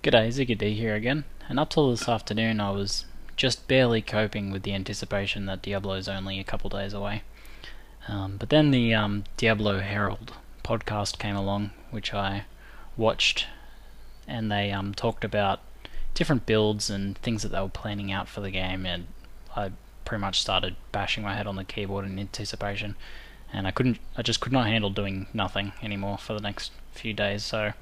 G'day, ZiggyD here again, and up till this afternoon I was just barely coping with the anticipation that Diablo's only a couple days away. But then the Diablo Herald podcast came along, which I watched, and they talked about different builds and things that they were planning out for the game, and I pretty much started bashing my head on the keyboard in anticipation, and I just could not handle doing nothing anymore for the next few days, so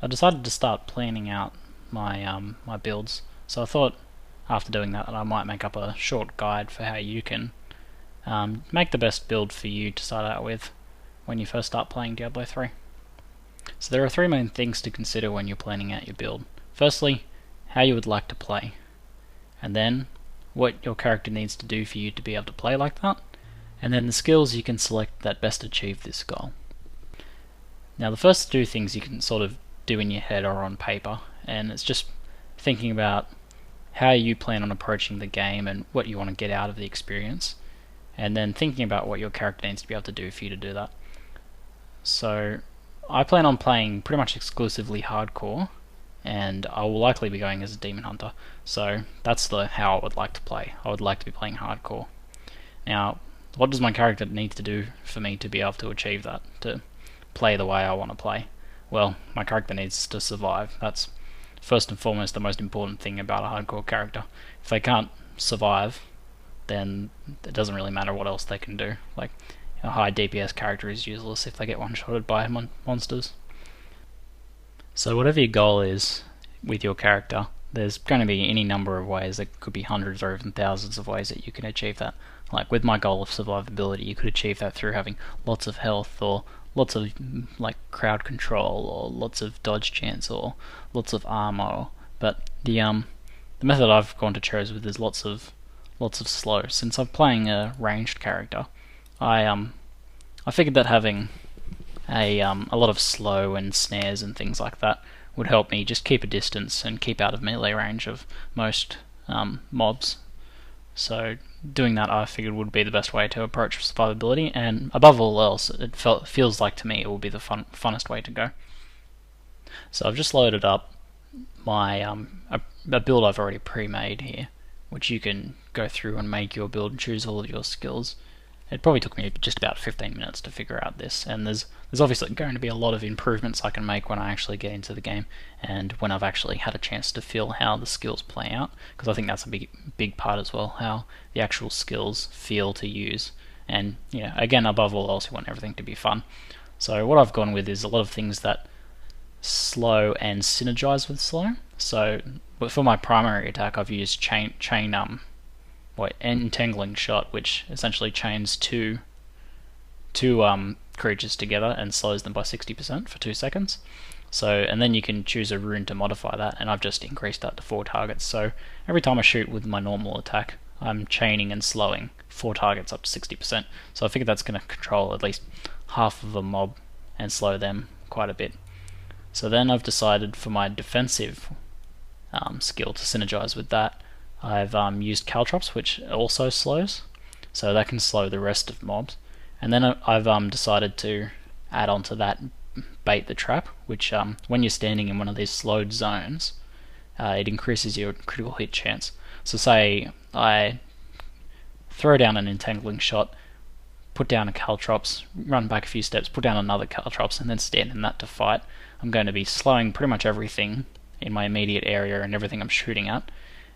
I decided to start planning out my builds. So I thought after doing that I might make up a short guide for how you can make the best build for you to start out with when you first start playing Diablo 3. So there are three main things to consider when you're planning out your build. Firstly, how you would like to play, and then what your character needs to do for you to be able to play like that, and then the skills you can select that best achieve this goal. Now the first two things you can sort of do in your head or on paper, and it's just thinking about how you plan on approaching the game and what you want to get out of the experience, and then thinking about what your character needs to be able to do for you to do that. So I plan on playing pretty much exclusively hardcore, and I will likely be going as a demon hunter, so that's how I would like to play. I would like to be playing hardcore. Now what does my character need to do for me to be able to achieve that, to play the way I want to play? Well, my character needs to survive. That's first and foremost the most important thing about a hardcore character. If they can't survive, then it doesn't really matter what else they can do. Like, a high DPS character is useless if they get one-shotted by monsters. So whatever your goal is with your character, there's going to be any number of ways. There could be hundreds or even thousands of ways that you can achieve that. Like with my goal of survivability, you could achieve that through having lots of health, or lots of like crowd control, or lots of dodge chance, or lots of armor. But the method I've gone to choose with is lots of slow. Since I'm playing a ranged character, I figured that having a lot of slow and snares and things like that would help me just keep a distance and keep out of melee range of most mobs. So doing that I figured would be the best way to approach survivability, and above all else it feels like to me it will be the funnest way to go. So I've just loaded up my a build I've already pre-made here, which you can go through and make your build and choose all of your skills. It probably took me just about 15 minutes to figure out this, and there's obviously going to be a lot of improvements I can make when I actually get into the game and when I've actually had a chance to feel how the skills play out, because I think that's a big part as well, how the actual skills feel to use. And again, above all else, you want everything to be fun. So what I've gone with is a lot of things that slow and synergize with slow. So for my primary attack I've used entangling shot, which essentially chains two creatures together and slows them by 60% for 2 seconds. So, and then you can choose a rune to modify that, and I've just increased that to 4 targets. So every time I shoot with my normal attack, I'm chaining and slowing 4 targets up to 60%. So I figure that's going to control at least half of a mob and slow them quite a bit. So then I've decided for my defensive skill to synergize with that, I've used Caltrops, which also slows, so that can slow the rest of mobs. And then I've decided to add onto that Bait the Trap, which when you're standing in one of these slowed zones, it increases your critical hit chance. So say I throw down an entangling shot, put down a Caltrops, run back a few steps, put down another Caltrops, and then stand in that to fight. I'm going to be slowing pretty much everything in my immediate area and everything I'm shooting at,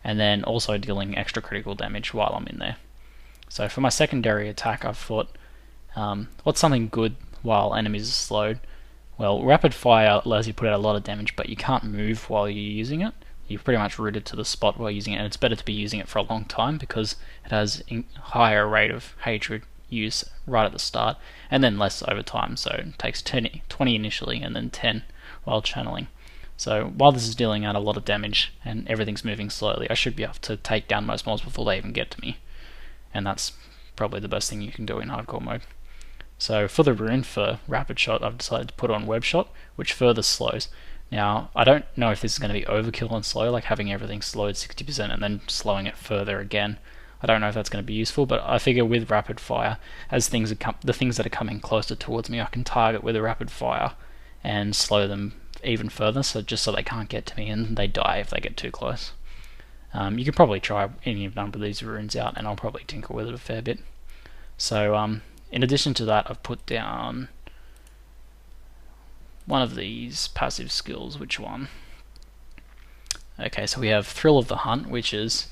and then also dealing extra critical damage while I'm in there. So for my secondary attack, I've thought, what's something good while enemies are slowed? Well, rapid fire allows you to put out a lot of damage, but you can't move while you're using it. You're pretty much rooted to the spot while using it, and it's better to be using it for a long time because it has a higher rate of hatred use right at the start, and then less over time, so it takes 20 initially and then 10 while channeling. So while this is dealing out a lot of damage and everything's moving slowly, I should be able to take down most mobs before they even get to me, and that's probably the best thing you can do in hardcore mode. So for the rune for rapid shot, I've decided to put on web shot, which further slows. Now I don't know if this is going to be overkill and slow, like having everything slowed 60% and then slowing it further again. I don't know if that's going to be useful, but I figure with rapid fire, as the things that are coming closer towards me, I can target with a rapid fire and slow them even further, so just so they can't get to me and they die if they get too close. You can probably try any number of these runes out, and I'll probably tinker with it a fair bit. So in addition to that, I've put down one of these passive skills. Which one? Okay, so we have Thrill of the Hunt, which is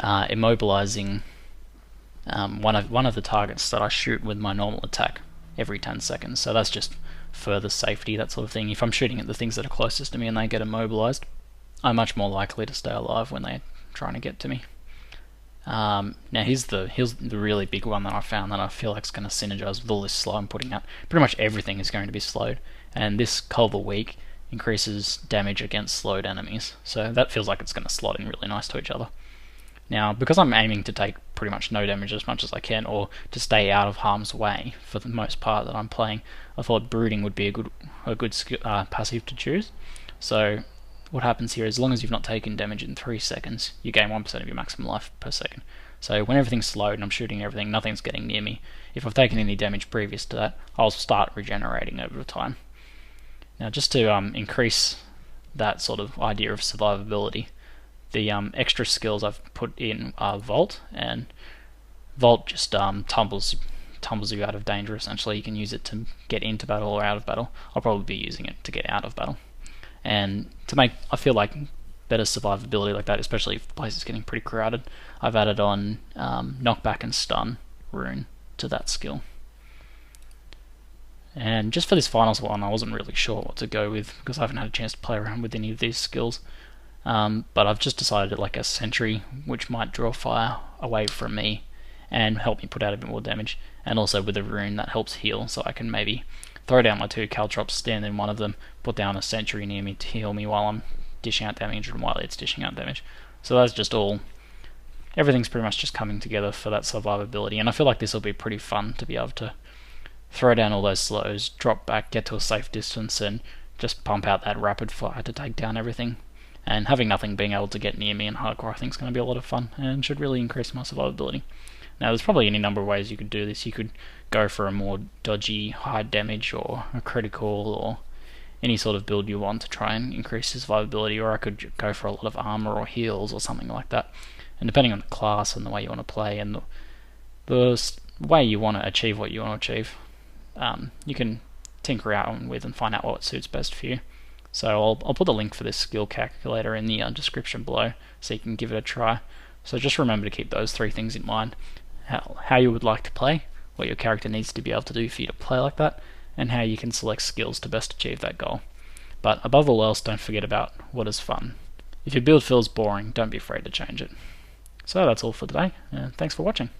immobilizing one of the targets that I shoot with my normal attack every 10 seconds. So that's just further safety, that sort of thing. If I'm shooting at the things that are closest to me and they get immobilized, I'm much more likely to stay alive when they're trying to get to me. Now here's the really big one that I found that I feel like is going to synergize with all this slow I'm putting out. Pretty much everything is going to be slowed, and this Culver Weak increases damage against slowed enemies, so that feels like it's going to slot in really nice to each other. Now, because I'm aiming to take pretty much no damage as much as I can, or to stay out of harm's way for the most part that I'm playing, I thought Brooding would be a good passive to choose. So what happens here is, as long as you've not taken damage in 3 seconds, you gain 1% of your maximum life per second. So when everything's slowed and I'm shooting everything, nothing's getting near me. If I've taken any damage previous to that, I'll start regenerating over time. Now, just to increase that sort of idea of survivability, the extra skills I've put in are Vault, and Vault just tumbles you out of danger. Essentially, you can use it to get into battle or out of battle. I'll probably be using it to get out of battle, and to make I feel like better survivability like that, especially if the place is getting pretty crowded, I've added on Knockback and Stun rune to that skill. And just for this finals one, I wasn't really sure what to go with because I haven't had a chance to play around with any of these skills. But I've just decided like a Sentry, which might draw fire away from me and help me put out a bit more damage, and also with a rune that helps heal, so I can maybe throw down my 2 Caltrops, stand in one of them, put down a Sentry near me to heal me while I'm dishing out damage and while it's dishing out damage. So that's just everything's pretty much just coming together for that survivability, and I feel like this will be pretty fun to be able to throw down all those slows, drop back, get to a safe distance, and just pump out that rapid fire to take down everything. And having nothing being able to get near me in hardcore, I think is going to be a lot of fun and should really increase my survivability. Now, there's probably any number of ways you could do this. You could go for a more dodgy high damage or a critical or any sort of build you want to try and increase your survivability, or I could go for a lot of armor or heals or something like that. And depending on the class and the way you want to play and the way you want to achieve what you want to achieve, you can tinker out with and find out what suits best for you. So I'll put the link for this skill calculator in the description below so you can give it a try. So just remember to keep those 3 things in mind: how you would like to play, what your character needs to be able to do for you to play like that, and how you can select skills to best achieve that goal. But above all else, don't forget about what is fun. If your build feels boring, don't be afraid to change it. So that's all for today, and thanks for watching.